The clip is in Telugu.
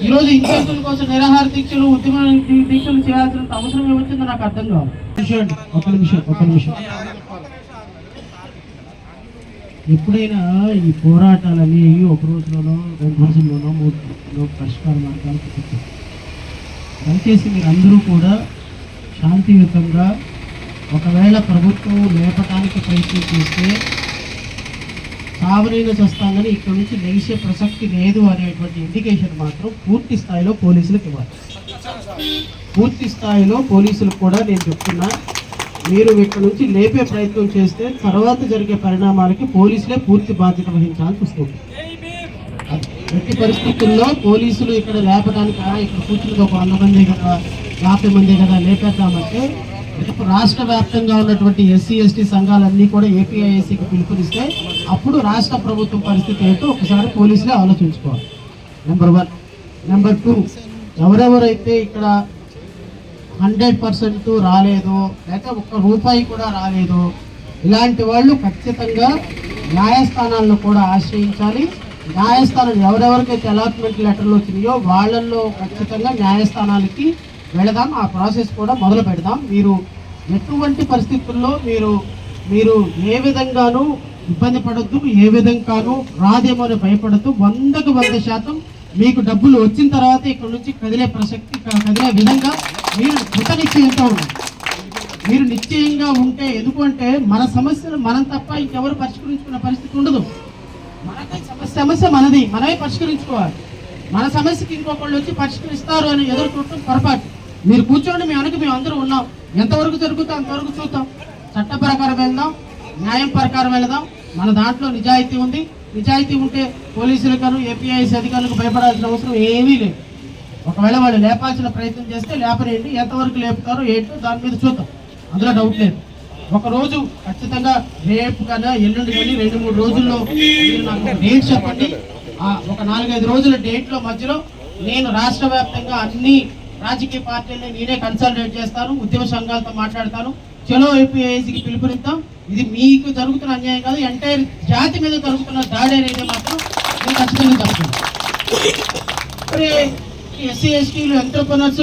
ఈరోజు ఇంకేతుల కోసం నిరాహార దీక్షలు ఉద్యమ దీక్షలు చేయాల్సిన అవసరం ఏమొచ్చిందో నాకు అర్థం కాదు. ఒక నిమిషం. ఎప్పుడైనా ఈ పోరాటాలని ఒక రోజులోనో 2 రోజుల్లోనో 3 రోజుల్లో పరిష్కార మార్గాలకు పెట్టారు. దయచేసి మీరు అందరూ కూడా శాంతియుతంగా ఒకవేళ ప్రభుత్వం లేపటానికి ప్రయత్నం చేస్తే సావనీన చస్తానని ఇక్కడ నుంచి లేచే ప్రసక్తి లేదు అనేటువంటి ఇండికేషన్ మాత్రం పూర్తి స్థాయిలో పోలీసులకు ఇవ్వాలి. పూర్తి స్థాయిలో పోలీసులకు కూడా నేను చెప్తున్నా, మీరు ఇక్కడ నుంచి లేపే ప్రయత్నం చేస్తే తర్వాత జరిగే పరిణామాలకి పోలీసులే పూర్తి బాధ్యత వహించాల్సి వస్తుంది. ఎట్టి పరిస్థితుల్లో పోలీసులు ఇక్కడ లేపడానికి ఇక్కడ కూర్చున్నది ఒక 100 మంది కదా 50 మంది కదా లేపేద్దామంటే రేపు రాష్ట్ర వ్యాప్తంగా ఉన్నటువంటి ఎస్సీ ఎస్టీ సంఘాలన్నీ కూడా ఏపీఐఏసీకి పిలుపునిస్తే అప్పుడు రాష్ట్ర ప్రభుత్వం పరిస్థితి ఏంటో ఒకసారి పోలీసులే ఆలోచించుకోవాలి. నెంబర్ 1. నెంబర్ 2, ఎవరెవరైతే ఇక్కడ 100% రాలేదో లేకపోతే ₹1 కూడా రాలేదో ఇలాంటి వాళ్ళు ఖచ్చితంగా న్యాయస్థానాలను కూడా ఆశ్రయించాలి. న్యాయస్థానం ఎవరెవరికైతే అలాట్మెంట్ లెటర్లు వచ్చినాయో వాళ్ళల్లో ఖచ్చితంగా న్యాయస్థానాలకి వెళదాం. ఆ ప్రాసెస్ కూడా మొదలు పెడదాం. మీరు ఎటువంటి పరిస్థితుల్లో మీరు ఏ విధంగానూ ఇబ్బంది పడద్దు, ఏ విధంగానూ రాదేమో అని భయపడద్దు. 100కు 100% మీకు డబ్బులు వచ్చిన తర్వాత ఇక్కడ నుంచి కదిలే విధంగా మీరు కృత నిశ్చయంతో ఉండాలి. మీరు నిశ్చయంగా ఉంటే ఎందుకంటే మన సమస్యలు మనం తప్ప ఇంకెవరు పరిష్కరించుకునే పరిస్థితి ఉండదు. మనకై సమస్య మనది, మనమే పరిష్కరించుకోవాలి. మన సమస్యకి ఇంకొకళ్ళు వచ్చి పరిష్కరిస్తారు అని ఎదురు చూడటం పొరపాటు. మీరు కూర్చోండి, మేము అందరూ ఉన్నాం. ఎంతవరకు జరుగుతుందో అంతవరకు చూద్దాం. చట్ట ప్రకారం వెళ్దాం, న్యాయం ప్రకారం వెళదాం. మన దాంట్లో నిజాయితీ ఉంది. నిజాయితీ ఉంటే పోలీసులకు ఏపీఐఎస్ అధికారులకు భయపడాల్సిన అవసరం ఏమీ లేదు. ఒకవేళ వాళ్ళు లేపాల్సిన ప్రయత్నం చేస్తే లేపనేయండి. ఎంతవరకు లేపుతారో ఏంటో దాని మీద చూద్దాం, అందులో డౌట్ లేదు. ఒకరోజు ఖచ్చితంగా రేపు కానీ ఎల్లుండి కానీ 2-3 రోజుల్లో మీరు నాకు ఒక డేట్ చెప్పండి. ఒక 4-5 రోజుల డేట్లో మధ్యలో నేను రాష్ట్ర వ్యాప్తంగా అన్ని రాజకీయ పార్టీలని నేనే కన్సల్టేట్ చేస్తాను, ఉద్యమ సంఘాలతో మాట్లాడతాను. చలో ఏపీఐఏసీకి పిలుపునిద్దాం. ఇది మీకు జరుగుతున్న అన్యాయం కాదు, ఎంటైర్ జాతి మీద జరుగుతున్న దాడి అనేది మాత్రం నేను ఖచ్చితంగా జరుగుతుంది. ఎస్సీ ఎస్టీలు ఎంటర్‌ప్రెన్యూర్స్